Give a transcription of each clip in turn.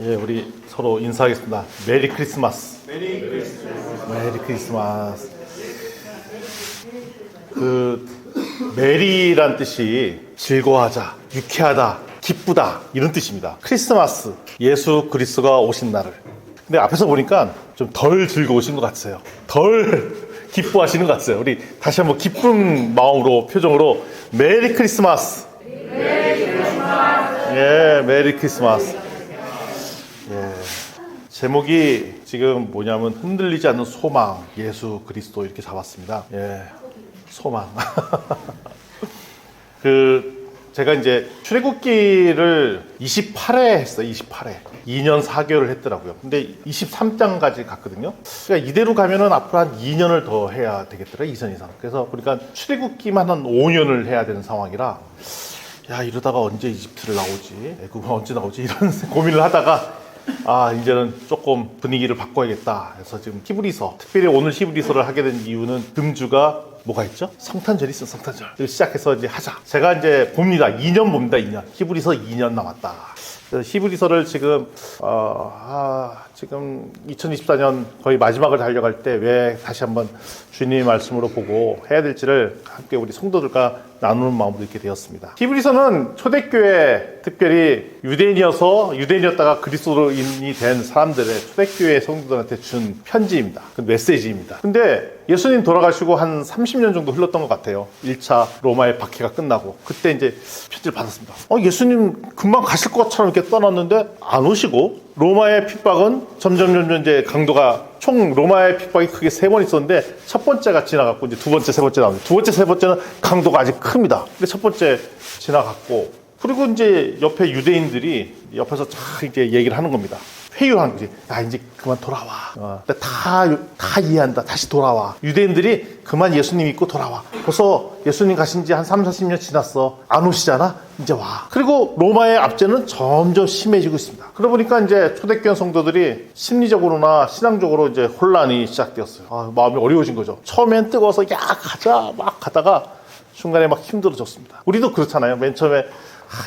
예, 우리 서로 인사하겠습니다. 메리 크리스마스. 메리 크리스마스. 메리 크리스마스. 메리란 뜻이 즐거워하자, 유쾌하다, 기쁘다 이런 뜻입니다. 크리스마스, 예수 그리스도가 오신 날을. 근데 앞에서 보니까 좀 덜 즐거우신 것 같아요. 덜 기뻐하시는 것 같아요. 우리 다시 한번 기쁜 마음으로, 표정으로 메리 크리스마스. 메리 크리스마스. 예, 메리 크리스마스. 예. 제목이 지금 뭐냐면 흔들리지 않는 소망, 예수 그리스도 이렇게 잡았습니다. 예, 소망. 제가 이제 출애굽기를 28회 했어요. 28회. 2년 4개월을 했더라고요. 근데 23장까지 갔거든요. 그러니까 이대로 가면은 앞으로 한 2년을 더 해야 되겠더라고요. 2년 이상. 그래서 그러니까 출애굽기만 한 5년을 해야 되는 상황이라, 야, 이러다가 언제 이집트를 나오지? 애굽은 언제 나오지? 이런 고민을 하다가, 이제는 조금 분위기를 바꿔야겠다. 그래서 지금 히브리서, 특별히 오늘 히브리서를 하게 된 이유는 금주가 뭐가 있죠? 성탄절이 있어, 성탄절. 시작해서 이제 하자. 제가 이제 봅니다. 2년 봅니다, 2년. 히브리서 2년 남았다. 그래서 히브리서를 지금, 지금 2024년 거의 마지막을 달려갈 때 왜 다시 한번 주님의 말씀으로 보고 해야 될지를 함께 우리 성도들과 나누는 마음으로 있게 되었습니다. 히브리서는 초대교회, 특별히 유대인이었다가 그리스도인이 된 사람들의 초대교회 성도들한테 준 편지입니다. 그 메시지입니다. 근데 예수님 돌아가시고 한 30년 정도 흘렀던 것 같아요. 1차 로마의 박해가 끝나고 그때 이제 편지를 받았습니다. 예수님 금방 가실 것처럼 이렇게 떠났는데 안 오시고, 로마의 핍박은 점점 이제 강도가, 총 로마의 핍박이 크게 3번 있었는데 첫 번째가 지나갔고 이제 두 번째, 세 번째 나옵니다. 두 번째, 세 번째는 강도가 아직 큽니다. 근데 첫 번째 지나갔고, 그리고 이제 옆에 유대인들이 옆에서 쫙 이제 얘기를 하는 겁니다. 회유하는 거지. 야, 이제 그만 돌아와. 다 이해한다. 다시 돌아와. 유대인들이 그만 예수님 믿고 돌아와. 벌써 예수님 가신 지 한 3, 40년 지났어. 안 오시잖아? 이제 와. 그리고 로마의 압제는 점점 심해지고 있습니다. 그러다 보니까 이제 초대교회 성도들이 심리적으로나 신앙적으로 이제 혼란이 시작되었어요. 마음이 어려워진 거죠. 처음엔 뜨거워서 야, 가자. 막 가다가 중간에 막 힘들어졌습니다. 우리도 그렇잖아요. 맨 처음에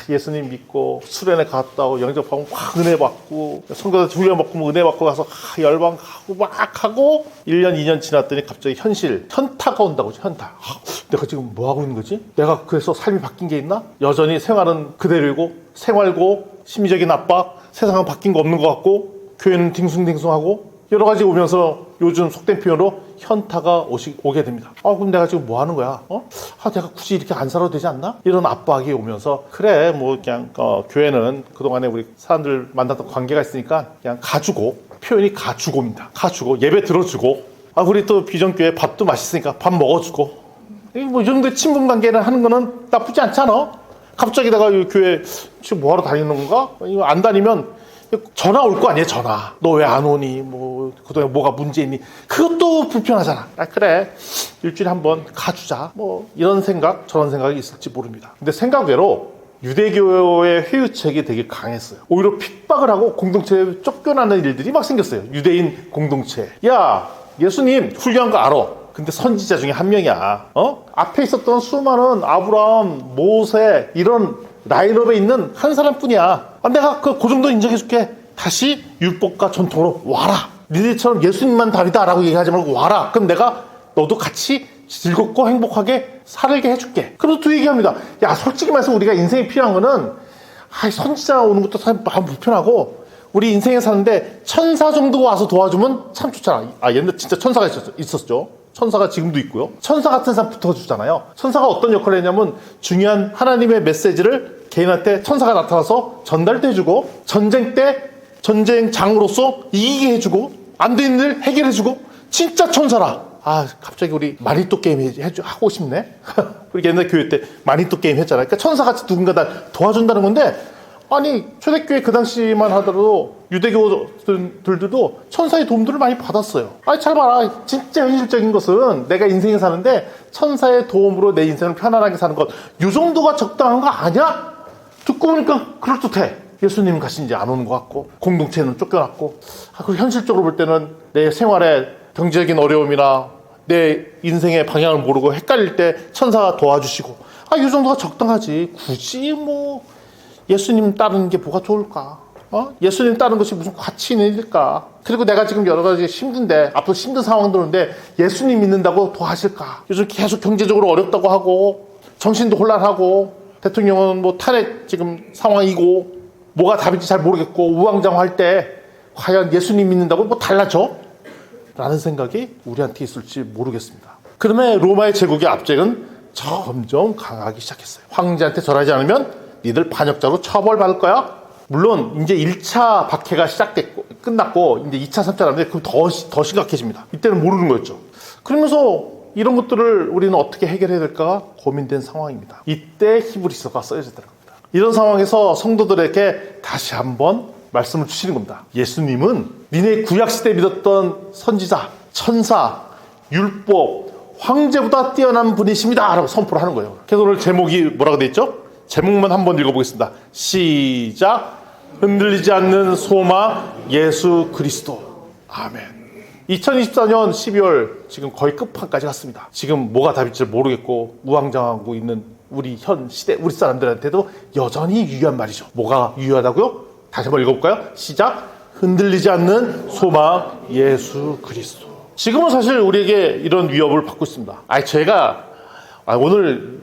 예수님 믿고 수련회 갔다 오고 영접하고 막 은혜 받고 성도들 훈련 받고 은혜 받고 가서 열방하고 막 하고 1년 2년 지났더니 갑자기 현타가 온다고 하죠. 현타. 내가 지금 뭐 하고 있는 거지? 내가 그래서 삶이 바뀐 게 있나? 여전히 생활은 그대로이고, 생활고, 심리적인 압박, 세상은 바뀐 거 없는 것 같고, 교회는 딩숭딩숭하고, 여러 가지 오면서 요즘 속된 표현으로 현타가 오게 됩니다. 그럼 내가 지금 뭐 하는 거야? 내가 굳이 이렇게 안 살아도 되지 않나? 이런 압박이 오면서, 그래, 뭐 그냥 교회는 그동안에 우리 사람들 만났던 관계가 있으니까 그냥 가주고, 표현이 가주고입니다. 가주고, 예배 들어주고, 우리 또 비전교회 밥도 맛있으니까 밥 먹어주고, 뭐 이 정도의 친분 관계를 하는 거는 나쁘지 않잖아. 갑자기 내가 이 교회 지금 뭐하러 다니는 건가? 이거 안 다니면 전화 올 거 아니에요, 전화. 너 왜 안 오니? 뭐, 그동안 뭐가 문제 있니? 그것도 불편하잖아. 그래. 일주일에 한 번 가주자. 뭐, 이런 생각, 저런 생각이 있을지 모릅니다. 근데 생각외로 유대교의 회유책이 되게 강했어요. 오히려 핍박을 하고 공동체에 쫓겨나는 일들이 막 생겼어요. 유대인 공동체. 야, 예수님 훌륭한 거 알아. 근데 선지자 중에 한 명이야. 앞에 있었던 수많은 아브라함, 모세 이런 라인업에 있는 한 사람뿐이야. 내가 그 정도 인정해줄게. 다시 율법과 전통으로 와라. 니네처럼 예수님만 답이다라고 얘기하지 말고 와라. 그럼 내가 너도 같이 즐겁고 행복하게 살게 해줄게. 그래서 또 얘기합니다. 야, 솔직히 말해서 우리가 인생에 필요한 거는 선지자 오는 것도 참 마음 불편하고, 우리 인생에 사는데 천사 정도 와서 도와주면 참 좋잖아. 옛날에 진짜 천사가 있었죠. 천사가 지금도 있고요. 천사 같은 사람 붙어주잖아요. 천사가 어떤 역할을 했냐면 중요한 하나님의 메시지를 개인한테 천사가 나타나서 전달도 해주고, 전쟁 때 전쟁장으로서 이기게 해주고, 안 되는 일 해결해주고, 진짜 천사라. 갑자기 우리 마니또 게임 하고 싶네. 우리 옛날 교회 때 마니또 게임 했잖아요. 그러니까 천사같이 누군가 날 도와준다는 건데, 초대교회 그 당시만 하더라도 유대교들도 천사의 도움들을 많이 받았어요. 잘 봐라. 진짜 현실적인 것은 내가 인생에 사는데 천사의 도움으로 내 인생을 편안하게 사는 것, 이 정도가 적당한 거 아니야? 듣고 보니까 그럴듯해. 예수님 가신 지 안 오는 것 같고, 공동체는 쫓겨났고, 그리고 현실적으로 볼 때는 내 생활에 경제적인 어려움이나 내 인생의 방향을 모르고 헷갈릴 때 천사가 도와주시고, 이 정도가 적당하지. 굳이 뭐 예수님 따르는 게 뭐가 좋을까? 예수님 따르는 것이 무슨 가치 있는 일일까? 그리고 내가 지금 여러 가지 힘든데, 앞으로 힘든 상황도 오는데 예수님 믿는다고 더 하실까? 요즘 계속 경제적으로 어렵다고 하고 정신도 혼란하고 대통령은 뭐 탄핵 지금 상황이고 뭐가 답인지 잘 모르겠고 우왕좌왕할 때 과연 예수님 믿는다고 뭐 달라져? 라는 생각이 우리한테 있을지 모르겠습니다. 그러면 로마의 제국의 압제는 점점 강하기 시작했어요. 황제한테 절하지 않으면 니들 반역자로 처벌받을 거야. 물론 이제 1차 박해가 시작됐고 끝났고 이제 2차, 3차 하는데 그럼 더 심각해집니다. 이때는 모르는 거였죠. 그러면서 이런 것들을 우리는 어떻게 해결해야 될까 고민된 상황입니다. 이때 히브리서가 써져야 되는 겁니다. 이런 상황에서 성도들에게 다시 한번 말씀을 주시는 겁니다. 예수님은 니네 구약시대에 믿었던 선지자, 천사, 율법, 황제보다 뛰어난 분이십니다 라고 선포를 하는 거예요. 그래서 오늘 제목이 뭐라고 되어 있죠? 제목만 한번 읽어보겠습니다. 시작. 흔들리지 않는 소망 예수 그리스도. 아멘. 2024년 12월 지금 거의 끝판까지 갔습니다. 지금 뭐가 답일지 모르겠고 우왕좌왕하고 있는 우리 현 시대 우리 사람들한테도 여전히 유효한 말이죠. 뭐가 유효하다고요? 다시 한번 읽어볼까요? 시작. 흔들리지 않는 소망 예수 그리스도. 지금은 사실 우리에게 이런 위협을 받고 있습니다. 제가 오늘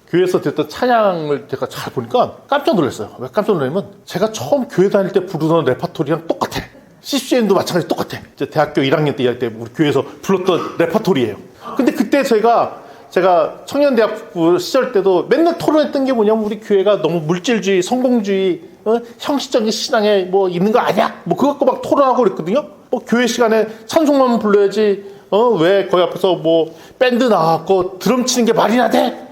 교회에서 듣던 찬양을 제가 잘 보니까 깜짝 놀랐어요. 왜 깜짝 놀라냐면 제가 처음 교회 다닐 때 부르던 레퍼토리랑 똑같아. CCN도 마찬가지 똑같아. 이제 대학교 1학년 때 일할 때 우리 교회에서 불렀던 레퍼토리예요. 근데 그때 제가 청년대학부 시절 때도 맨날 토론했던 게 뭐냐면 우리 교회가 너무 물질주의, 성공주의, 형식적인 신앙에 뭐 있는 거 아니야? 뭐 그거 갖고 막 토론하고 그랬거든요. 뭐 교회 시간에 찬송만 불러야지. 왜 거기 앞에서 뭐 밴드 나왔고 드럼 치는 게 말이나 돼?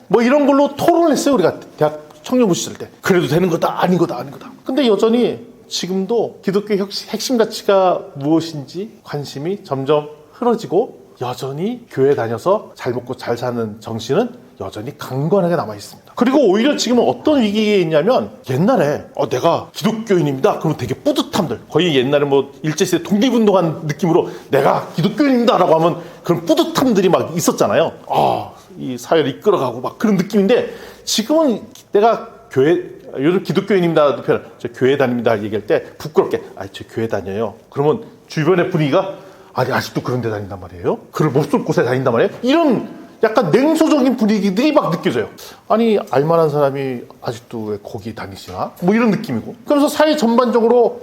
뭐 이런 걸로 토론을 했어요. 우리가 대학 청년부 시절 때. 그래도 되는 거다, 아닌 거다, 아닌 거다. 근데 여전히 지금도 기독교의 핵심 가치가 무엇인지 관심이 점점 흐려지고 여전히 교회 다녀서 잘 먹고 잘 사는 정신은 여전히 강건하게 남아있습니다. 그리고 오히려 지금은 어떤 위기에 있냐면 옛날에 내가 기독교인입니다. 그러면 되게 뿌듯함들. 거의 옛날에 뭐 일제시대 독립운동한 느낌으로 내가 기독교인입니다 라고 하면 그런 뿌듯함들이 막 있었잖아요. 이 사회를 이끌어가고 막 그런 느낌인데 지금은 내가 요즘 기독교인입니다. 저 교회 다닙니다. 얘기할 때 부끄럽게 저 교회 다녀요. 그러면 주변의 분위기가 아직도 그런 데 다닌단 말이에요? 그를 몹쓸 곳에 다닌단 말이에요? 이런 약간 냉소적인 분위기들이 막 느껴져요. 알만한 사람이 아직도 왜 거기 다니시나? 뭐 이런 느낌이고. 그래서 사회 전반적으로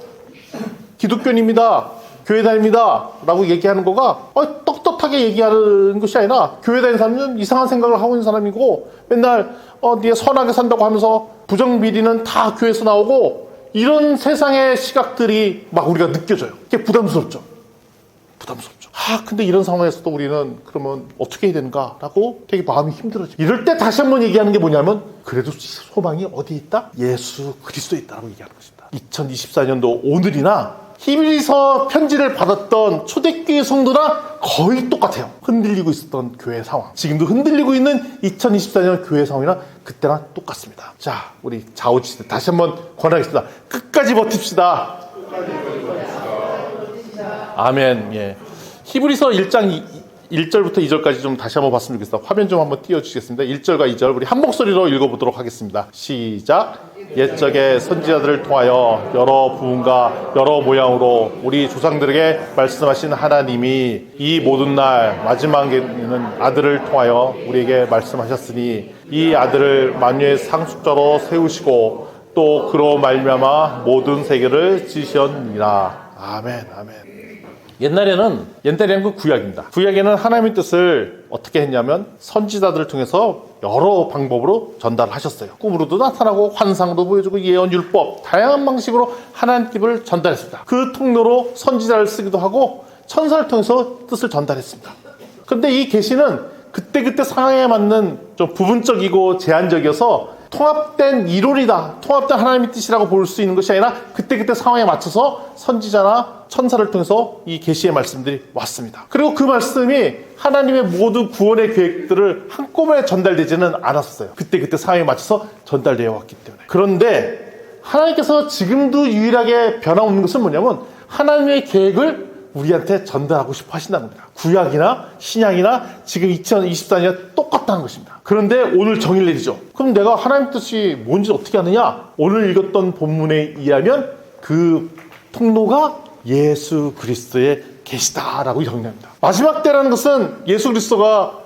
기독교인입니다. 교회 다닙니다. 라고 얘기하는 거가 떳떳하게 얘기하는 것이 아니라 교회 다니는 사람은 이상한 생각을 하고 있는 사람이고 맨날 네가 선하게 산다고 하면서 부정비리는 다 교회에서 나오고 이런 세상의 시각들이 막 우리가 느껴져요. 그게 부담스럽죠. 근데 이런 상황에서도 우리는 그러면 어떻게 해야 되는가라고 되게 마음이 힘들어져. 이럴 때 다시 한번 얘기하는 게 뭐냐면 그래도 소망이 어디에 있다? 예수 그리스도에 있다라고 얘기하는 것입니다. 2024년도 오늘이나 히브리서 편지를 받았던 초대교회 성도랑 거의 똑같아요. 흔들리고 있었던 교회 상황. 지금도 흔들리고 있는 2024년 교회 상황이랑 그때랑 똑같습니다. 자, 우리 좌우지대 다시 한번 권하겠습니다. 끝까지 버팁시다. 아멘. 예. 히브리서 1장 1절부터 2절까지 좀 다시 한번 봤으면 좋겠습니다. 화면 좀 한번 띄워주시겠습니다. 1절과 2절 우리 한 목소리로 읽어보도록 하겠습니다. 시작. 옛적의 선지자들을 통하여 여러 부흥과 여러 모양으로 우리 조상들에게 말씀하신 하나님이 이 모든 날 마지막에는 아들을 통하여 우리에게 말씀하셨으니 이 아들을 만유의 상속자로 세우시고 또 그로 말미암아 모든 세계를 지으셨느니라. 아멘. 옛날에는 그 구약입니다. 구약에는 하나님의 뜻을 어떻게 했냐면 선지자들을 통해서 여러 방법으로 전달하셨어요. 꿈으로도 나타나고 환상도 보여주고 예언, 율법 다양한 방식으로 하나님 뜻을 전달했습니다. 그 통로로 선지자를 쓰기도 하고 천사를 통해서 뜻을 전달했습니다. 그런데 이 계시는 그때그때 상황에 맞는 좀 부분적이고 제한적이어서 통합된 이론이다, 통합된 하나님의 뜻이라고 볼 수 있는 것이 아니라 그때그때 상황에 맞춰서 선지자나 천사를 통해서 이 계시의 말씀들이 왔습니다. 그리고 그 말씀이 하나님의 모든 구원의 계획들을 한꺼번에 전달되지는 않았어요. 그때그때 상황에 맞춰서 전달되어 왔기 때문에. 그런데 하나님께서 지금도 유일하게 변함없는 것은 뭐냐면 하나님의 계획을 우리한테 전달하고 싶어 하신다는 겁니다. 구약이나 신약이나 지금 2024년 똑같다는 것입니다. 그런데 오늘 정의를 내리죠. 그럼 내가 하나님 뜻이 뭔지 어떻게 아느냐? 오늘 읽었던 본문에 의하면 그 통로가 예수 그리스도에 계시다라고 정리합니다. 마지막 때라는 것은 예수 그리스도가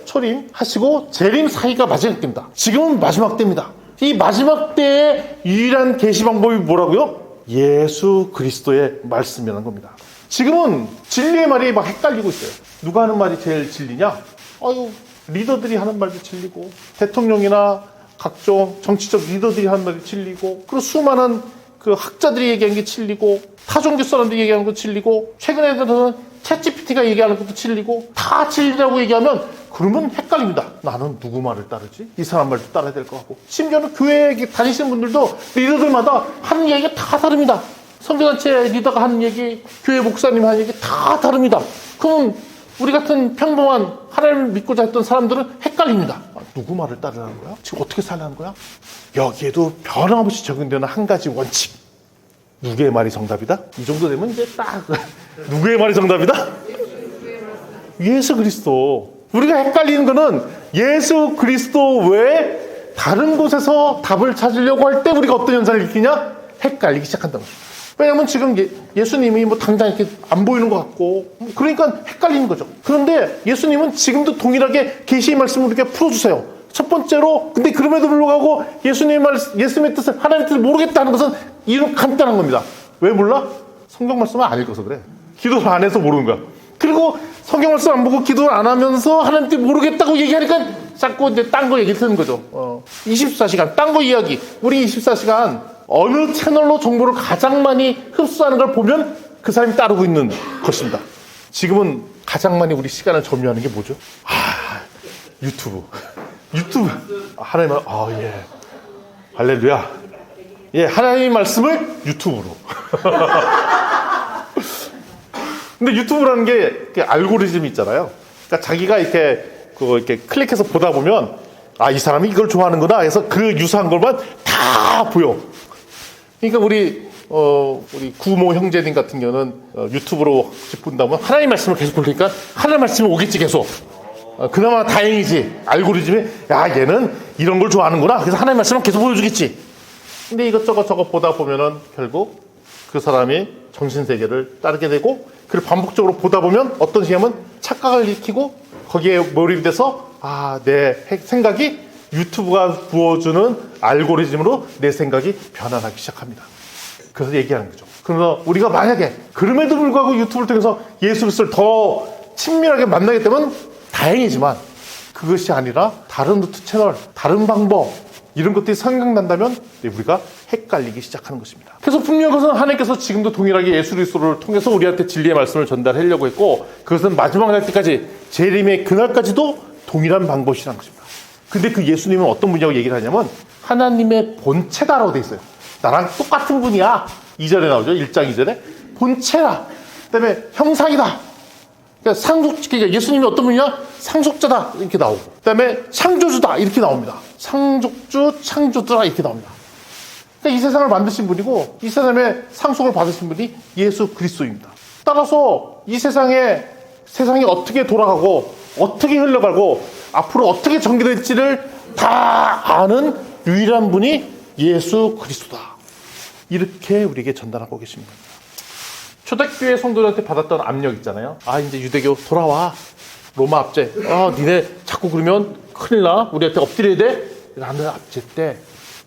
초림하시고 재림 사이가 마지막 때입니다. 지금은 마지막 때입니다. 이 마지막 때의 유일한 계시 방법이 뭐라고요? 예수 그리스도의 말씀이라는 겁니다. 지금은 진리의 말이 막 헷갈리고 있어요. 누가 하는 말이 제일 진리냐? 리더들이 하는 말도 진리고, 대통령이나 각종 정치적 리더들이 하는 말이 진리고, 그리고 수많은 그 학자들이 얘기하는 게 진리고, 타종교 사람들이 얘기하는 것도 진리고, 최근에 들어서는 챗GPT가 얘기하는 것도 진리고, 다 진리라고 얘기하면 그러면 헷갈립니다. 나는 누구 말을 따르지? 이 사람 말도 따라야 될 것 같고, 심지어는 교회에 다니시는 분들도 리더들마다 하는 얘기가 다 다릅니다. 선교단체 리더가 하는 얘기, 교회 목사님 하는 얘기 다 다릅니다. 그럼 우리 같은 평범한 하나님을 믿고자 했던 사람들은 헷갈립니다. 누구 말을 따르라는 거야? 지금 어떻게 살라는 거야? 여기에도 변함없이 적용되는 한 가지 원칙. 누구의 말이 정답이다? 이 정도 되면 이제 딱 누구의 말이 정답이다? 예수 그리스도. 우리가 헷갈리는 거는 예수 그리스도 외에 다른 곳에서 답을 찾으려고 할 때 우리가 어떤 현상을 일으키냐? 헷갈리기 시작한다는 거죠. 왜냐하면 지금 예수님이 뭐 당장 이렇게 안 보이는 것 같고, 그러니까 헷갈리는 거죠. 그런데 예수님은 지금도 동일하게 계시의 말씀을 우리에게 풀어주세요. 첫 번째로, 근데 그럼에도 불구하고 예수님의 뜻을, 하나님의 뜻을 모르겠다는 것은 이런 간단한 겁니다. 왜 몰라? 성경 말씀을 안 읽어서 그래. 기도를 안 해서 모르는 거야. 그리고 성경 말씀 안 보고 기도를 안 하면서 하나님 뜻 모르겠다고 얘기하니까 자꾸 이제 딴 거 얘기 듣는 거죠. 24시간, 딴 거 이야기. 우리 24시간 어느 채널로 정보를 가장 많이 흡수하는 걸 보면 그 사람이 따르고 있는 것입니다. 지금은 가장 많이 우리 시간을 점유하는 게 뭐죠? 유튜브. 하나님 예. 할렐루야. 예, 하나님의 말씀을 유튜브로. 근데 유튜브라는 게 알고리즘이 있잖아요. 그러니까 자기가 이렇게 클릭해서 보다 보면 이 사람이 이걸 좋아하는구나 해서 그 유사한 것만 다 보여. 그러니까 우리 구모 형제님 같은 경우는 유튜브로 본다면 하나님 말씀을 계속 보니까 하나님 말씀이 오겠지 계속. 그나마 다행이지. 알고리즘이 얘는 이런 걸 좋아하는구나. 그래서 하나님 말씀을 계속 보여주겠지. 근데 이것저것 저것 보다 보면은 결국 그 사람이 정신세계를 따르게 되고, 그리고 반복적으로 보다 보면 어떤 시험은 착각을 일으키고 거기에 몰입이 돼서 내 생각이 유튜브가 부어주는 알고리즘으로 내 생각이 변화하기 시작합니다. 그래서 얘기하는 거죠. 그래서 우리가 만약에 그럼에도 불구하고 유튜브를 통해서 예수 그리스도를 더 친밀하게 만나게 되면 다행이지만, 그것이 아니라 다른 루트 채널, 다른 방법, 이런 것들이 생각난다면 우리가 헷갈리기 시작하는 것입니다. 그래서 분명한 것은 하나님께서 지금도 동일하게 예수 그리스도를 통해서 우리한테 진리의 말씀을 전달하려고 했고, 그것은 마지막 날 때까지, 재림의 그날까지도 동일한 방법이라는 것입니다. 근데 그 예수님은 어떤 분이라고 얘기를 하냐면 하나님의 본체다라고 돼 있어요. 나랑 똑같은 분이야. 2절에 나오죠. 1장 2절에 본체라. 그다음에 형상이다. 그러니까 예수님이 어떤 분이냐? 상속자다 이렇게 나오고, 그다음에 창조주다 이렇게 나옵니다. 상속주, 창조주다 이렇게 나옵니다. 그러니까 이 세상을 만드신 분이고 이 세상에 상속을 받으신 분이 예수 그리스도입니다. 따라서 이 세상이 어떻게 돌아가고 어떻게 흘러가고 앞으로 어떻게 전개될지를 다 아는 유일한 분이 예수 그리스도다. 이렇게 우리에게 전달하고 계십니다. 초대교회 성도들한테 받았던 압력 있잖아요. 이제 유대교 돌아와. 로마 압제. 니네 자꾸 그러면 큰일 나. 우리한테 엎드려야 돼. 라는 압제 때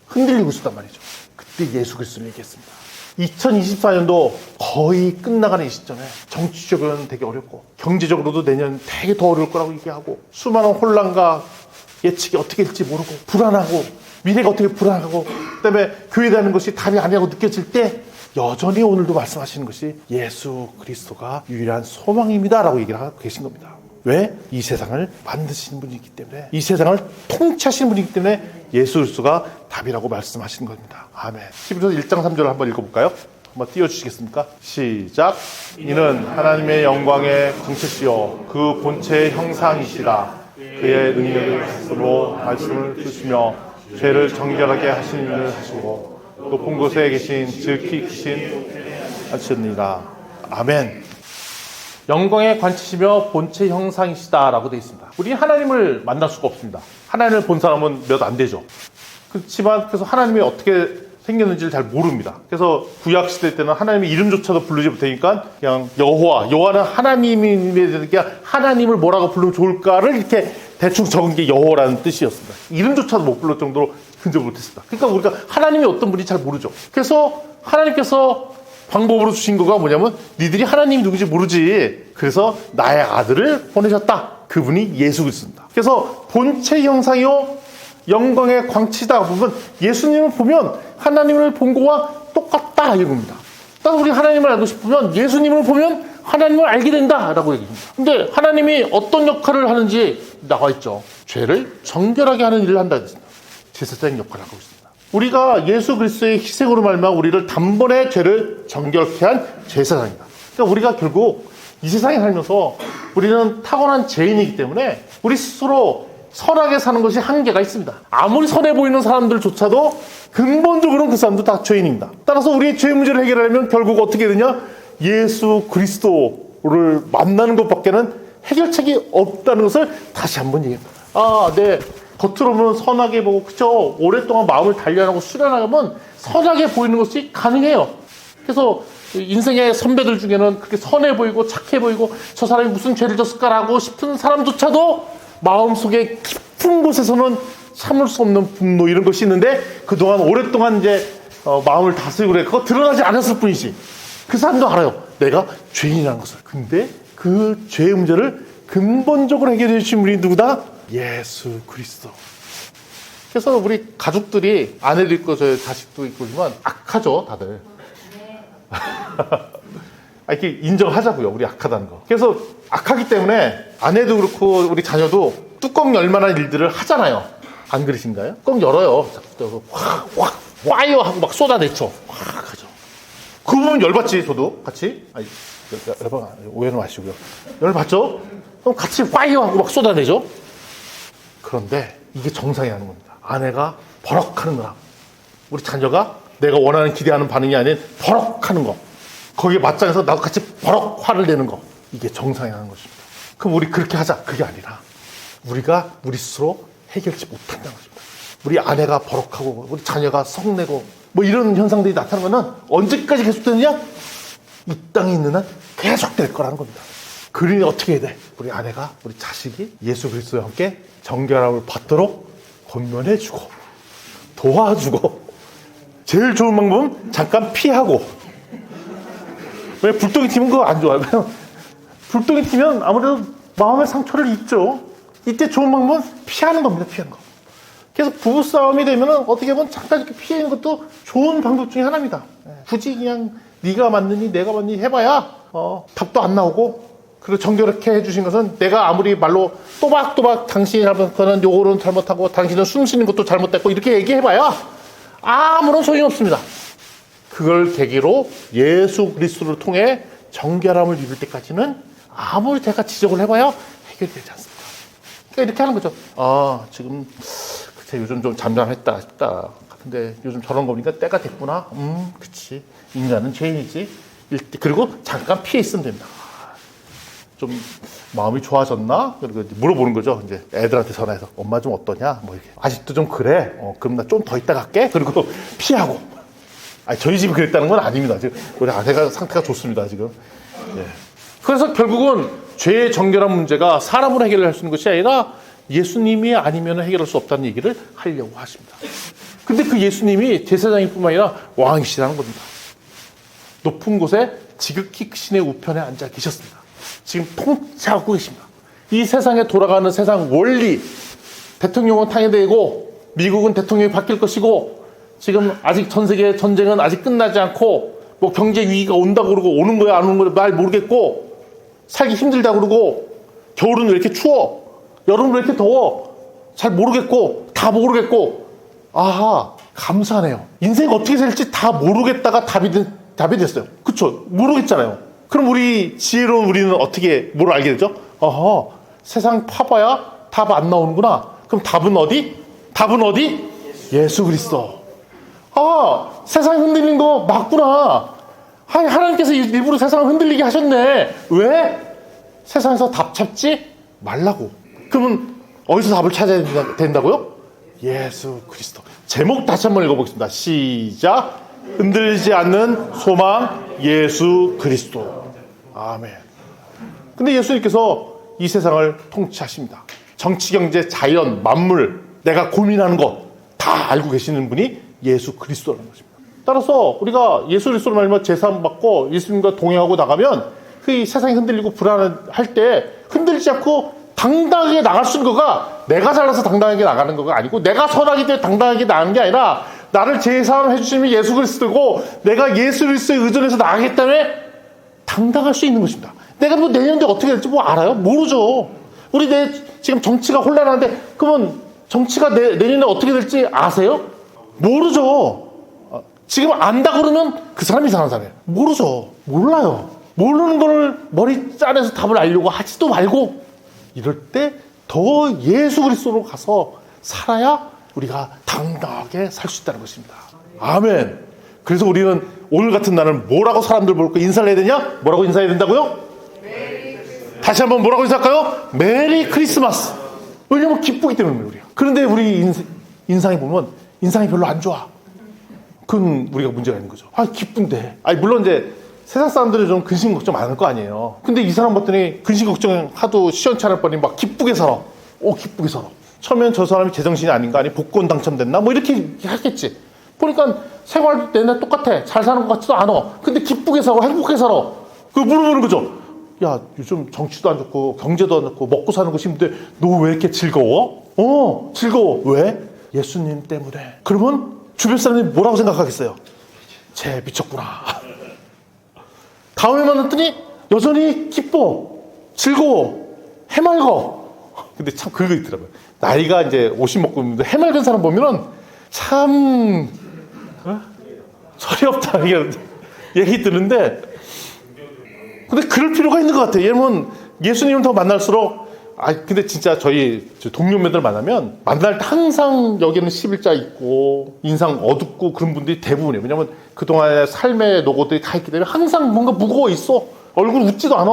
흔들리고 있었단 말이죠. 그때 예수 그리스도를 얘기했습니다. 2024년도 거의 끝나가는 이 시점에 정치적으로는 되게 어렵고, 경제적으로도 내년 되게 더 어려울 거라고 얘기하고, 수많은 혼란과 예측이 어떻게 될지 모르고, 불안하고, 미래가 어떻게 불안하고, 그다음에 교회라는 것이 답이 아니라고 느껴질 때 여전히 오늘도 말씀하시는 것이 예수 그리스도가 유일한 소망입니다라고 얘기를 하고 계신 겁니다. 왜? 이 세상을 만드시는 분이기 때문에, 이 세상을 통치하시는 분이기 때문에 예수 그리스도가 답이라고 말씀하시는 겁니다. 아멘. 히브리서 1장 3절을 한번 읽어볼까요? 한번 띄워주시겠습니까? 시작. 이는 하나님의 영광의 정체시요 그 본체의 형상이시라. 그의 능력을 스스로 말씀을 주시며 죄를 정결하게 하신 일을 하시고 높은 곳에 계신 지극히 크신 하시니라. 아멘. 영광의 관치시며 본체 형상이시다라고 되어 있습니다. 우리 하나님을 만날 수가 없습니다. 하나님을 본 사람은 몇 안 되죠. 그렇지만 그래서 하나님이 어떻게 생겼는지를 잘 모릅니다. 그래서 구약 시대 때는 하나님의 이름조차도 부르지 못하니까 그냥 여호와는 하나님이 되니까 하나님을 뭐라고 부르면 좋을까를 이렇게 대충 적은 게 여호와라는 뜻이었습니다. 이름조차도 못 불렀을 정도로 근접을 못했습니다. 그러니까 우리가 하나님이 어떤 분인지 잘 모르죠. 그래서 하나님께서 방법으로 주신 거가 뭐냐면 니들이 하나님이 누군지 모르지. 그래서 나의 아들을 보내셨다. 그분이 예수 그리스도입니다. 그래서 본체 형상이요 영광의 광치다 보면 예수님을 보면 하나님을 본 거와 똑같다 이겁니다. 따라서 우리 하나님을 알고 싶으면 예수님을 보면 하나님을 알게 된다라고 얘기합니다. 근데 하나님이 어떤 역할을 하는지 나와 있죠. 죄를 정결하게 하는 일을 한다 했습니다. 제사장의 역할을 하고 있습니다. 우리가 예수 그리스도의 희생으로 말미암아 우리를 단번에 죄를 정결케 한 제사장이다. 그러니까 우리가 결국 이 세상에 살면서 우리는 타고난 죄인이기 때문에 우리 스스로 선하게 사는 것이 한계가 있습니다. 아무리 선해 보이는 사람들조차도 근본적으로는 그 사람도 다 죄인입니다. 따라서 우리의 죄 문제를 해결하려면 결국 어떻게 되냐? 예수 그리스도를 만나는 것밖에는 해결책이 없다는 것을 다시 한번 얘기합니다. 네. 겉으로는 선하게 보고 그쵸? 오랫동안 마음을 단련하고 수련하면 선하게 보이는 것이 가능해요. 그래서 인생의 선배들 중에는 그렇게 선해 보이고 착해 보이고 저 사람이 무슨 죄를 졌을까라고 싶은 사람조차도 마음속에 깊은 곳에서는 참을 수 없는 분노 이런 것이 있는데 그동안 오랫동안 이제 마음을 다스리고 그래 그거 드러나지 않았을 뿐이지 그 사람도 알아요. 내가 죄인이라는 것을. 근데 그 죄의 문제를 근본적으로 해결해 주신 분이 누구다? 예수 그리스도. 그래서 우리 가족들이 아내도 있고 저 자식도 있고지만 악하죠 다들. 이렇게 인정하자고요. 우리 악하다는 거. 그래서 악하기 때문에 아내도 그렇고 우리 자녀도 뚜껑 열만한 일들을 하잖아요. 안 그러신가요? 뚜껑 열어요. 확 와요 하고 막 쏟아내죠. 확 하죠. 그거 보면 열받지 저도 같이. 여러분 오해는 마시고요. 열받죠? 그럼 같이 와요 하고 막 쏟아내죠. 그런데 이게 정상이 아닌 겁니다. 아내가 버럭하는 거라. 우리 자녀가 내가 원하는 기대하는 반응이 아닌 버럭하는 거. 거기에 맞짱해서 나도 같이 버럭 화를 내는 거. 이게 정상이 하는 것입니다. 그럼 우리 그렇게 하자. 그게 아니라 우리가 우리 스스로 해결치 못한다는 것입니다. 우리 아내가 버럭하고 우리 자녀가 성내고 뭐 이런 현상들이 나타나는 것은 언제까지 계속되느냐? 이 땅에 있는 한 계속될 거라는 겁니다. 그러니 어떻게 해야 돼? 우리 아내가 우리 자식이 예수 그리스도와 함께 정결함을 받도록 권면해주고 도와주고 제일 좋은 방법은 잠깐 피하고. 왜 불똥이 튀면 그거 안 좋아요. 불똥이 튀면 아무래도 마음의 상처를 입죠. 이때 좋은 방법은 피하는 겁니다. 피하는 거. 그래서 부부싸움이 되면 어떻게 보면 잠깐 이렇게 피하는 것도 좋은 방법 중에 하나입니다. 굳이 그냥 네가 맞느니 내가 맞느니 해봐야 답도 안 나오고 그리고 정결하게 해주신 것은 내가 아무리 말로 또박또박 당신이 잘못하는 요거는 잘못하고 당신은 숨 쉬는 것도 잘못됐고 이렇게 얘기해봐야 아무런 소용이 없습니다. 그걸 계기로 예수 그리스도를 통해 정결함을 입을 때까지는 아무리 제가 지적을 해봐야 해결되지 않습니다. 그러니까 이렇게 하는 거죠. 지금 그치, 요즘 좀 잠잠했다 싶다. 근데 요즘 저런 거 보니까 때가 됐구나. 그치. 인간은 죄인이지. 그리고 잠깐 피해 있으면 됩니다. 좀 마음이 좋아졌나? 그리고 물어보는 거죠. 이제 애들한테 전화해서 엄마 좀 어떠냐? 뭐 이렇게 아직도 좀 그래. 그럼 나 좀 더 있다 갈게. 그리고 피하고. 저희 집이 그랬다는 건 아닙니다. 지금 우리 아내가 상태가 좋습니다. 지금. 예. 그래서 결국은 죄의 정결한 문제가 사람으로 해결할 수 있는 것이 아니라 예수님이 아니면 해결할 수 없다는 얘기를 하려고 하십니다. 근데 그 예수님이 제사장일 뿐만 아니라 왕이시라는 겁니다. 높은 곳에 지극히 크신의 우편에 앉아 계셨습니다. 지금 통치하고 계십니다. 이 세상에 돌아가는 세상 원리, 대통령은 탄핵되고 미국은 대통령이 바뀔 것이고 지금 아직 전 세계 전쟁은 아직 끝나지 않고 뭐 경제 위기가 온다고 그러고 오는 거야 안 오는 거야 말 모르겠고 살기 힘들다고 그러고 겨울은 왜 이렇게 추워 여름은 왜 이렇게 더워 잘 모르겠고 다 모르겠고 감사하네요. 인생 어떻게 살지 다 모르겠다가 답이 됐어요. 그쵸? 모르겠잖아요. 그럼 우리 지혜로운 우리는 어떻게 뭘 알게 되죠? 세상 파봐야 답 안 나오는구나. 그럼 답은 어디? 예수 그리스도. 세상 흔들린 거 맞구나. 하나님께서 일부러 세상을 흔들리게 하셨네. 왜? 세상에서 답 찾지 말라고. 그러면 어디서 답을 찾아야 된다고요? 예수 그리스도. 제목 다시 한번 읽어보겠습니다. 시작. 흔들리지 않는 소망 예수 그리스도. 아멘. 근데 예수님께서 이 세상을 통치하십니다. 정치, 경제, 자연, 만물, 내가 고민하는 것 다 알고 계시는 분이 예수 그리스도라는 것입니다. 따라서 우리가 예수 그리스도로 말미암아 제사함 받고 예수님과 동행하고 나가면 그 세상이 흔들리고 불안할 때 흔들리지 않고 당당하게 나갈 수 있는 거가 내가 잘나서 당당하게 나가는 거가 아니고 내가 선하기 때문에 당당하게 나가는 게 아니라 나를 제사함 해주시는 예수 그리스도고 내가 예수 그리스도에 의존해서 나가기 때문에 당당할 수 있는 것입니다. 내가 뭐 내년에 어떻게 될지 뭐 알아요? 모르죠. 우리 지금 정치가 혼란한데 그러면 정치가 내년에 어떻게 될지 아세요? 모르죠. 지금 안다 그러면 그 사람이 이상한 사람이에요. 모르죠. 몰라요. 모르는 거를 머리 짜내서 답을 알려고 하지도 말고 이럴 때 더 예수 그리스도로 가서 살아야 우리가 당당하게 살 수 있다는 것입니다. 아멘. 그래서 우리는 오늘 같은 날은 뭐라고 사람들 볼까 인사를 해야 되냐? 뭐라고 인사해야 된다고요? 다시 한번 뭐라고 인사할까요? 메리 크리스마스. 왜냐면 기쁘기 때문에 우리가. 그런데 우리 인상이 보면 인상이 별로 안 좋아. 그건 우리가 문제가 있는 거죠. 기쁜데. 물론 이제 세상 사람들은 좀 근심 걱정 많을 거 아니에요. 근데 이 사람 봤더니 근심 걱정 하도 시원찮을 뻔히 막 기쁘게 살아. 기쁘게 살아. 처음엔 저 사람이 제정신이 아닌가? 아니 복권 당첨됐나? 뭐 이렇게 하겠지. 보니까 생활도 내내 똑같아. 잘 사는 것 같지도 않아. 근데 기쁘게 살고 행복하게 살아. 그거 물어보는 거죠. 야, 요즘 정치도 안 좋고 경제도 안 좋고 먹고 사는 것이 힘든데 너 왜 이렇게 즐거워? 즐거워. 왜? 예수님 때문에. 그러면 주변 사람들이 뭐라고 생각하겠어요? 쟤 미쳤구나. 다음에 만났더니 여전히 기뻐, 즐거워, 해맑어. 근데 참 그거 있더라고요. 나이가 이제 50 먹고 있는데 해맑은 사람 보면은 참 철이 없다 얘기 듣는데 근데 그럴 필요가 있는 것 같아요. 왜냐면 예수님을 더 만날수록 근데 진짜 저희 동료매들 만나면 만날 때 항상 여기는 11자 있고 인상 어둡고 그런 분들이 대부분이에요. 왜냐면 그동안의 삶의 노고들이 다 있기 때문에 항상 뭔가 무거워 있어. 얼굴 웃지도 않아.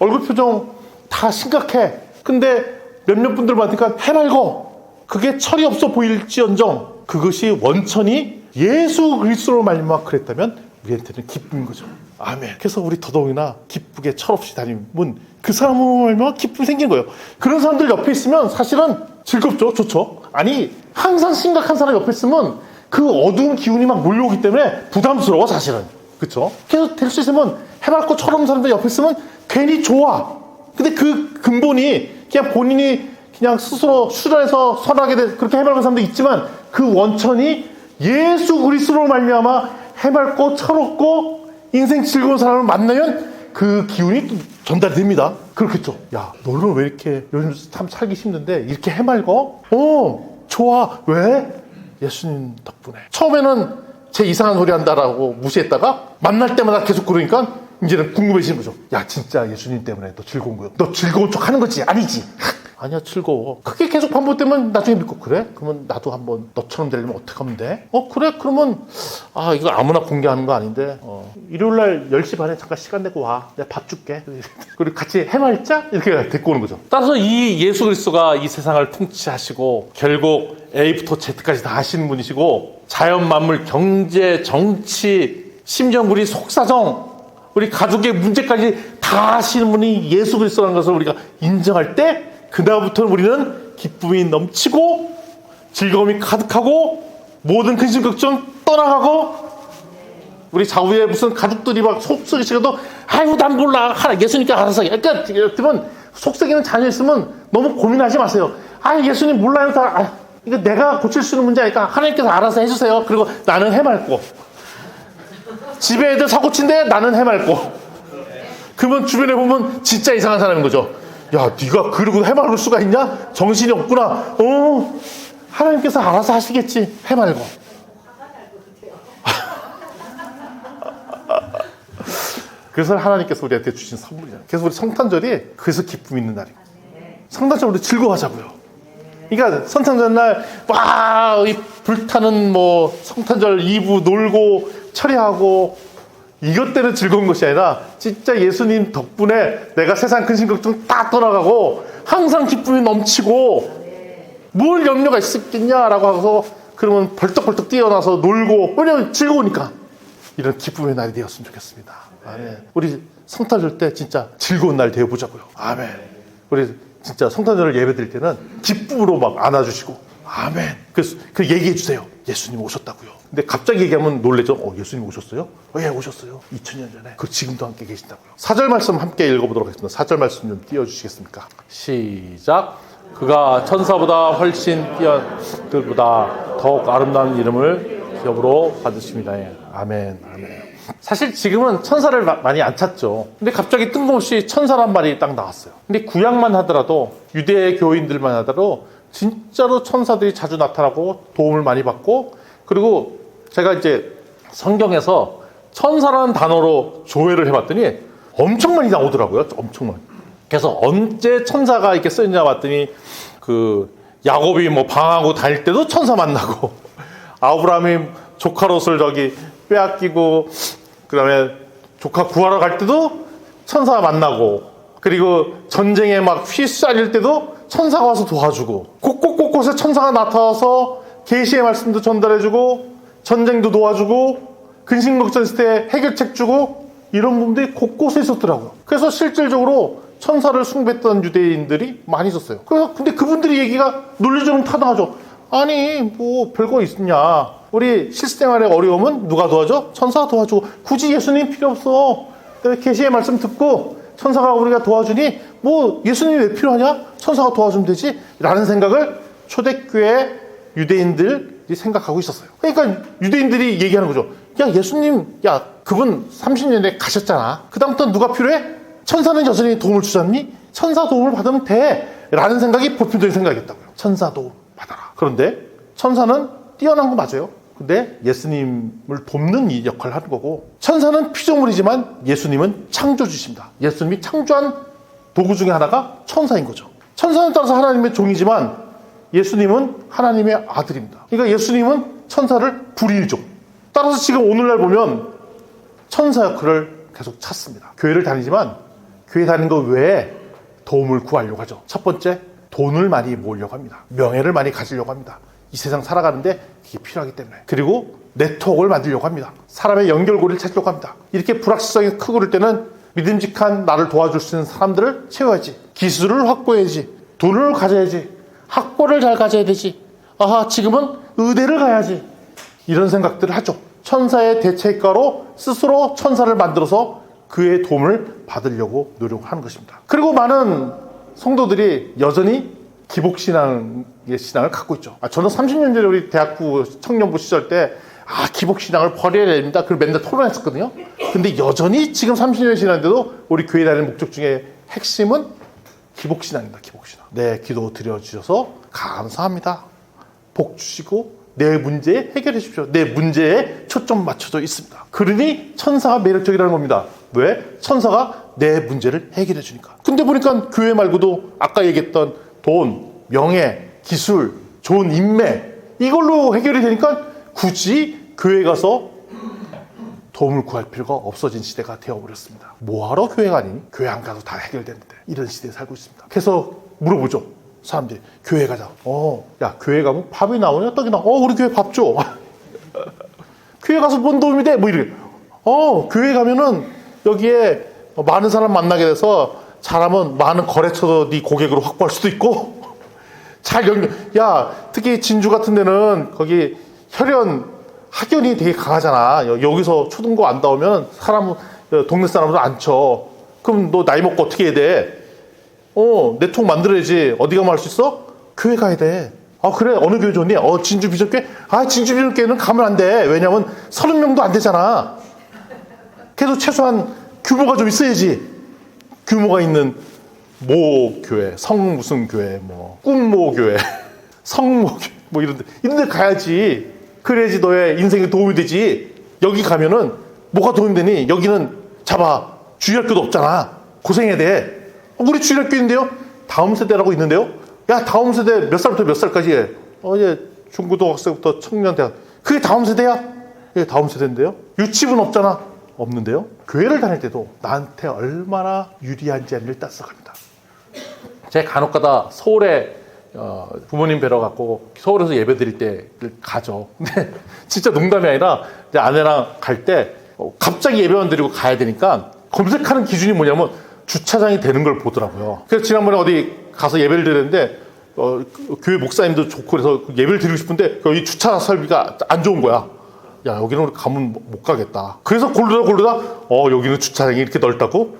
얼굴 표정 다 심각해. 근데 몇몇 분들 만나니까 해맑어. 그게 철이 없어 보일지언정 그것이 원천이 예수 그리스도로 말미암아 그랬다면 우리한테는 기쁨인 거죠. 아멘. 그래서 우리 더더욱이나 기쁘게 철없이 다니면 그 사람으로 말미암아 기쁨이 생긴 거예요. 그런 사람들 옆에 있으면 사실은 즐겁죠. 좋죠. 항상 심각한 사람 옆에 있으면 그 어두운 기운이 막 몰려오기 때문에 부담스러워 사실은. 그렇죠? 계속 될 수 있으면 해맑고 철없는 사람들 옆에 있으면 괜히 좋아. 근데 그 근본이 그냥 본인이 그냥 스스로 수련해서 선하게 그렇게 해맑은 사람도 있지만 그 원천이 예수 그리스도로 말미암아 해맑고 철없고 인생 즐거운 사람을 만나면 그 기운이 또 전달이 됩니다. 그렇겠죠. 야, 너는 왜 이렇게 요즘 참 살기 힘든데 이렇게 해맑어? 좋아. 왜? 예수님 덕분에. 처음에는 제 이상한 소리 한다라고 무시했다가 만날 때마다 계속 그러니까 이제는 궁금해지는 거죠. 야, 진짜 예수님 때문에 너 즐거운 거야. 너 즐거운 척 하는 거지? 아니지? 아니야, 즐거워. 그게 계속 반복되면 나중에 믿고, 그래? 그러면 나도 한번 너처럼 되려면 어떻게 하면 돼? 그래? 그러면, 이거 아무나 공개하는 거 아닌데, 일요일날 10시 반에 잠깐 시간 내고 와. 내가 밥 줄게. 그리고 같이 해맑자? 이렇게 데리고 오는 거죠. 따라서 이 예수 그리스도가 이 세상을 통치하시고, 결국 A부터 Z까지 다 하시는 분이시고, 자연, 만물, 경제, 정치, 심지어 우리 속사정, 우리 가족의 문제까지 다 하시는 분이 예수 그리스도라는 것을 우리가 인정할 때, 그다음부터는 우리는 기쁨이 넘치고 즐거움이 가득하고 모든 근심 걱정 떠나가고 우리 좌우에 무슨 가족들이 막 속썩이시고도 아이고 난 몰라 예수님께 알아서 그러니까 여러분 속썩이는 자녀 있으면 너무 고민하지 마세요. 예수님 몰라요. 이거 내가 고칠 수 있는 문제 아니까 하나님께서 알아서 해주세요. 그리고 나는 해맑고 집에 애들 사고친데 나는 해맑고 그러면 주변에 보면 진짜 이상한 사람인 거죠. 야, 네가 그러고 해맑을 수가 있냐? 정신이 없구나. 하나님께서 알아서 하시겠지. 해맑어. 그래서 하나님께서 우리한테 주신 선물이잖아요. 그래서 우리 성탄절이 그래서 기쁨 있는 날이에요. 성탄절 우리 즐거워하자고요. 그러니까 성탄절 날 이 불타는 성탄절 2부 놀고 처리하고 이것 때문에 즐거운 것이 아니라 진짜 예수님 덕분에 내가 세상 근심 걱정 다 떠나가고 항상 기쁨이 넘치고 뭘 염려가 있겠냐라고 하고서 그러면 벌떡벌떡 뛰어나서 놀고, 왜냐면 즐거우니까. 이런 기쁨의 날이 되었으면 좋겠습니다. 아멘. 우리 성탄절 때 진짜 즐거운 날 되어보자고요. 아멘. 우리 진짜 성탄절을 예배 드릴 때는 기쁨으로 막 안아주시고, 아멘. 그래서 그 얘기해 주세요. 예수님 오셨다고요. 근데 갑자기 얘기하면 놀래죠. 예수님 오셨어요? 예, 오셨어요. 2000년 전에. 그 지금도 함께 계신다고요. 4절 말씀 함께 읽어보도록 하겠습니다. 4절 말씀 좀 띄워주시겠습니까? 시작. 그가 천사보다 훨씬 뛰어들보다 더욱 아름다운 이름을 기업으로 받으십니다. 아멘. 아멘. 사실 지금은 천사를 많이 안 찾죠. 근데 갑자기 뜬금없이 천사란 말이 딱 나왔어요. 근데 구약만 하더라도, 유대 교인들만 하더라도 진짜로 천사들이 자주 나타나고 도움을 많이 받고, 그리고 제가 이제 성경에서 천사라는 단어로 조회를 해봤더니 엄청 많이 나오더라고요. 엄청 많이. 그래서 언제 천사가 이렇게 쓰였냐 봤더니, 그 야곱이 뭐 방황하고 다닐 때도 천사 만나고, 아브라함이 조카 롯을 저기 빼앗기고, 그다음에 조카 구하러 갈 때도 천사 만나고, 그리고 전쟁에 막 휘싸릴 때도 천사가 와서 도와주고, 곳곳곳곳에 천사가 나타나서 계시의 말씀도 전달해주고, 전쟁도 도와주고, 근심 걱정했을 때 해결책 주고, 이런 부분들이 곳곳에 있었더라고요. 그래서 실질적으로 천사를 숭배했던 유대인들이 많이 있었어요. 근데 그분들이 얘기가 논리적으로 타당하죠. 아니 뭐 별거 있냐, 우리 실생활의 어려움은 누가 도와줘? 천사가 도와주고, 굳이 예수님 필요 없어. 계시의 말씀 듣고 천사가 우리가 도와주니 뭐 예수님이 왜 필요하냐? 천사가 도와주면 되지 라는 생각을 초대교회 유대인들이 생각하고 있었어요. 그러니까 유대인들이 얘기하는 거죠. 야, 예수님, 야, 그분 30년에 가셨잖아. 그 다음부터 누가 필요해? 천사는 여전히 도움을 주잖니? 천사 도움을 받으면 돼 라는 생각이 보편적인 생각이었다고요. 천사 도움 받아라. 그런데 천사는 뛰어난 거 맞아요. 근데 예수님을 돕는 이 역할을 하는 거고, 천사는 피조물이지만 예수님은 창조주십니다. 예수님이 창조한 도구 중에 하나가 천사인 거죠. 천사는 따라서 하나님의 종이지만 예수님은 하나님의 아들입니다. 그러니까 예수님은 천사를 불일죠. 따라서 지금 오늘날 보면 천사 역할을 계속 찾습니다. 교회를 다니지만 교회 다니는 거 외에 도움을 구하려고 하죠. 첫 번째, 돈을 많이 모으려고 합니다. 명예를 많이 가지려고 합니다. 이 세상 살아가는데 이게 필요하기 때문에. 그리고 네트워크를 만들려고 합니다. 사람의 연결고리를 찾으려고 합니다. 이렇게 불확실성이 크고 그럴 때는 믿음직한 나를 도와줄 수 있는 사람들을 채워야지, 기술을 확보해야지, 돈을 가져야지, 학벌을 잘 가져야 되지, 아하 지금은 의대를 가야지, 이런 생각들을 하죠. 천사의 대체가로 스스로 천사를 만들어서 그의 도움을 받으려고 노력하는 것입니다. 그리고 많은 성도들이 여전히 기복신앙의 신앙을 갖고 있죠. 저는 30년 전에 우리 대학부 청년부 시절 때 기복신앙을 버려야 됩니다. 그걸 맨날 토론했었거든요. 근데 여전히 지금 30년 지났는데도 우리 교회 다니는 목적 중에 핵심은 기복신앙입니다. 기복신앙. 네, 기도 드려주셔서 감사합니다. 복 주시고 내 문제에 해결해 주십시오. 내 문제에 초점 맞춰져 있습니다. 그러니 천사가 매력적이라는 겁니다. 왜? 천사가 내 문제를 해결해 주니까. 근데 보니까 교회 말고도 아까 얘기했던 돈, 명예, 기술, 좋은 인맥, 이걸로 해결이 되니까 굳이 교회 가서 도움을 구할 필요가 없어진 시대가 되어버렸습니다. 뭐하러 교회 가니? 교회 안 가도 다 해결되는데. 이런 시대에 살고 있습니다. 그래서 물어보죠. 사람들이 교회 가자. 야, 교회 가면 밥이 나오냐? 떡이 나오냐? 우리 교회 밥 줘. 교회 가서 뭔 도움이 돼? 뭐 이렇게. 교회 가면은 여기에 많은 사람 만나게 돼서 잘하면 많은 거래처도 네 고객으로 확보할 수도 있고, 잘 연결. 야, 특히 진주 같은 데는 거기 학연이 되게 강하잖아. 여기서 초등고 안 나오면 동네 사람도 안 쳐. 그럼 너 나이 먹고 어떻게 해야 돼? 내 통 만들어야지. 어디 가면 할 수 있어? 교회 가야 돼. 그래? 어느 교회 좋니? 진주 비전교회? 진주 비전교회는 가면 안 돼. 왜냐면 30명도 안 되잖아. 그래도 최소한 규모가 좀 있어야지. 규모가 있는 모교회, 무슨 교회, 꿈모교회, 성모교회, 이런 데 가야지. 그래야지 너의 인생에 도움이 되지. 여기 가면은 뭐가 도움이 되니? 여기는 주일학교도 없잖아. 고생해야 돼. 우리 주일학교인데요? 다음 세대라고 있는데요? 야, 다음 세대 몇 살부터 몇 살까지 해? 이제 중고등학생부터 청년대학. 그게 다음 세대야? 예, 다음 세대인데요? 유치부는 없잖아. 없는데요. 교회를 다닐 때도 나한테 얼마나 유리한지 아니를 따져갑니다. 제가 간혹가다 서울에 부모님 뵈러 갔고 서울에서 예배 드릴 때 가죠. 근데 진짜 농담이 아니라 이제 아내랑 갈 때 갑자기 예배만 드리고 가야 되니까 검색하는 기준이 뭐냐면 주차장이 되는 걸 보더라고요. 그래서 지난번에 어디 가서 예배를 드렸는데 교회 목사님도 좋고 그래서 예배를 드리고 싶은데 여기 주차 설비가 안 좋은 거야. 야, 여기는 가면 못 가겠다. 그래서 고르다 여기는 주차장이 이렇게 넓다고?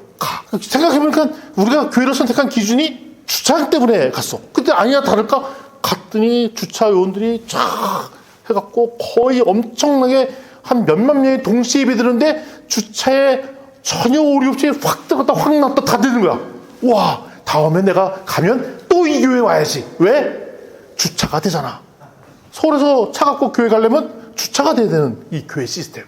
생각해보니까 우리가 교회를 선택한 기준이 주차장 때문에 갔어. 근데 아니야 다를까? 갔더니 주차 요원들이 쫙 해갖고 거의 엄청나게 한 몇만 명이 동시에 예배 드는데 주차에 전혀 오류 없이 확 들어갔다 확 나왔다 다 되는 거야. 와, 다음에 내가 가면 또 이 교회 와야지. 왜? 주차가 되잖아. 서울에서 차 갖고 교회 가려면 주차가 돼야 되는 이 교회 시스템.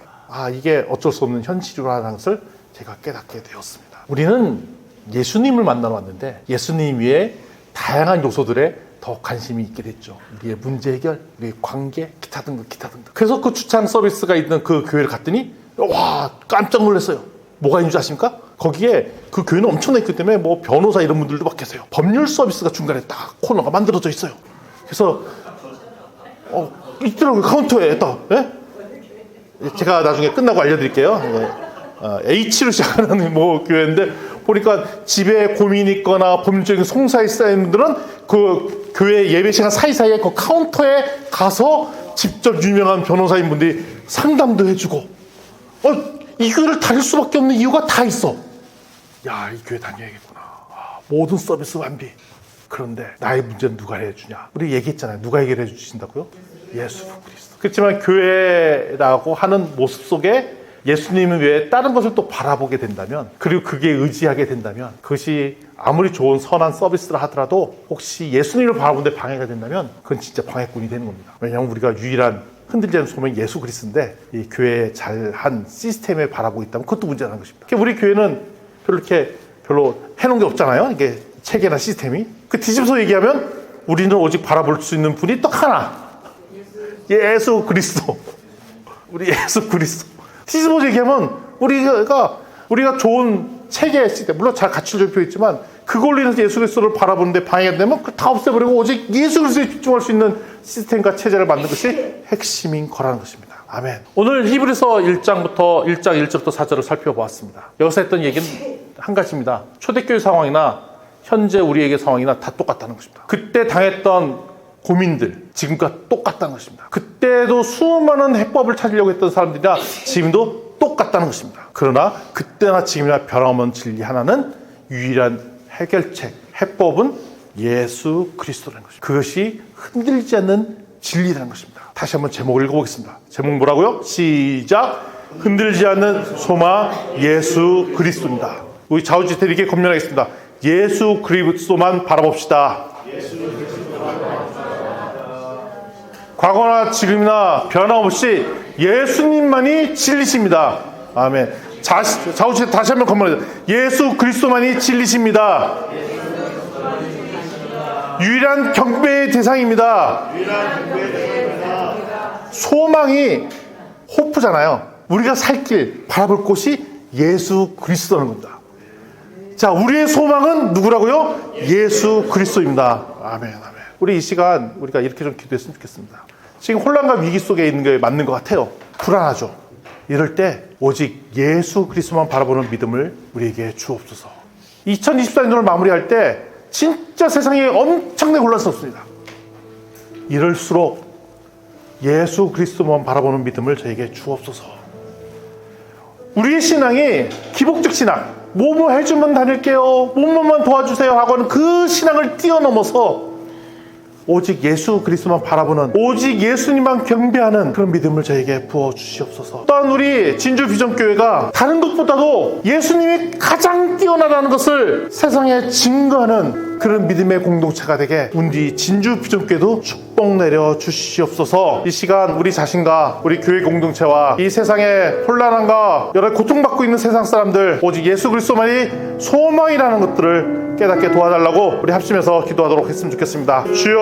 이게 어쩔 수 없는 현실이라는 것을 제가 깨닫게 되었습니다. 우리는 예수님을 만나러 왔는데 예수님 위에 다양한 요소들에 더 관심이 있게 됐죠. 우리의 문제 해결, 우리의 관계, 기타 등등. 그래서 그 주차장 서비스가 있는 그 교회를 갔더니 와, 깜짝 놀랐어요. 뭐가 있는 줄 아십니까? 거기에 그 교회는 엄청나게 있기 때문에 뭐 변호사 이런 분들도 막 계세요. 법률 서비스가 중간에 딱 코너가 만들어져 있어요. 그래서 있더라고요. 카운터에 딱. 예? 제가 나중에 끝나고 알려드릴게요. H로 시작하는 뭐 교회인데 보니까 집에 고민이 있거나 법률적인 송사에 쌓인 분들은 그 교회 예배 시간 사이사이에 그 카운터에 가서 직접 유명한 변호사인 분들이 상담도 해주고 이 교회를 다닐 수밖에 없는 이유가 다 있어. 야, 이 교회 다녀야겠구나. 모든 서비스 완비. 그런데 나의 문제는 누가 해주냐? 우리 얘기했잖아요. 누가 해결해 주신다고요? 예수 그리스도. 그렇지만 교회라고 하는 모습 속에 예수님 외에 다른 것을 또 바라보게 된다면, 그리고 그게 의지하게 된다면, 그것이 아무리 좋은 선한 서비스라 하더라도 혹시 예수님을 바라보는데 방해가 된다면 그건 진짜 방해꾼이 되는 겁니다. 왜냐하면 우리가 유일한 흔들지 않는 소명이 예수 그리스도인데 이 교회에 잘한 시스템에 바라보고 있다면 그것도 문제라는 것입니다. 우리 교회는 별로 해놓은 게 없잖아요. 이게 체계나 시스템이. 그 뒤집어서 얘기하면 우리는 오직 바라볼 수 있는 분이 딱 하나. 예수 그리스도. 우리 예수 그리스도. 뒤집어서 얘기하면 우리가 좋은 체계 시스템, 물론 잘 갖춰져 있지만 그걸로 인해서 예수 그리스도를 바라보는데 방해가 되면 다 없애버리고 오직 예수 그리스도에 집중할 수 있는 시스템과 체제를 만드는 것이 핵심인 거라는 것입니다. 아멘. 오늘 히브리서 1장 1절부터 4절을 살펴보았습니다. 여기서 했던 얘기는 한 가지입니다. 초대교회 상황이나 현재 우리에게 상황이나 다 똑같다는 것입니다. 그때 당했던 고민들 지금과 똑같다는 것입니다. 그때도 수많은 해법을 찾으려고 했던 사람들이나 지금도 똑같다는 것입니다. 그러나 그때나 지금이나 변함없는 진리 하나는 유일한 해결책, 해법은 예수 그리스도라는 것입니다. 그것이 흔들리지 않는 진리라는 것입니다. 다시 한번 제목을 읽어보겠습니다. 제목 뭐라고요? 시작! 흔들리지 않는 소망 예수 그리스도입니다. 우리 좌우지태에게 건면하겠습니다. 예수 그리스도만 바라봅시다. 과거나 지금이나 변함없이 예수님만이 진리십니다. 아멘. 좌우지태 다시 한번 건면하겠습니다. 예수 그리스도만이 진리십니다. 유일한 경배의 대상입니다. 소망이 호프잖아요. 우리가 살 길, 바라볼 곳이 예수 그리스도라는 겁니다. 자, 우리의 소망은 누구라고요? 예수 그리스도입니다. 아멘, 아멘. 우리 이 시간 우리가 이렇게 좀 기도했으면 좋겠습니다. 지금 혼란과 위기 속에 있는 게 맞는 것 같아요. 불안하죠. 이럴 때 오직 예수 그리스도만 바라보는 믿음을 우리에게 주옵소서. 2024년도를 마무리할 때 진짜 세상에 엄청나게 혼란스럽습니다. 이럴수록 예수 그리스도만 바라보는 믿음을 저에게 주옵소서. 우리의 신앙이 기복적 신앙, 뭐뭐 해주면 다닐게요, 뭐뭐만 도와주세요 하고는 그 신앙을 뛰어넘어서 오직 예수 그리스도만 바라보는, 오직 예수님만 경배하는 그런 믿음을 저에게 부어주시옵소서. 또한 우리 진주 비전교회가 다른 것보다도 예수님이 가장 뛰어나다는 것을 세상에 증거하는 그런 믿음의 공동체가 되게 우리 진주 비전교회도 축복 내려 주시옵소서. 이 시간 우리 자신과 우리 교회 공동체와 이 세상의 혼란함과 여러 고통받고 있는 세상 사람들, 오직 예수 그리스도만이 소망이라는 것들을 깨닫게 도와달라고 우리 합심해서 기도하도록 했으면 좋겠습니다. 주여.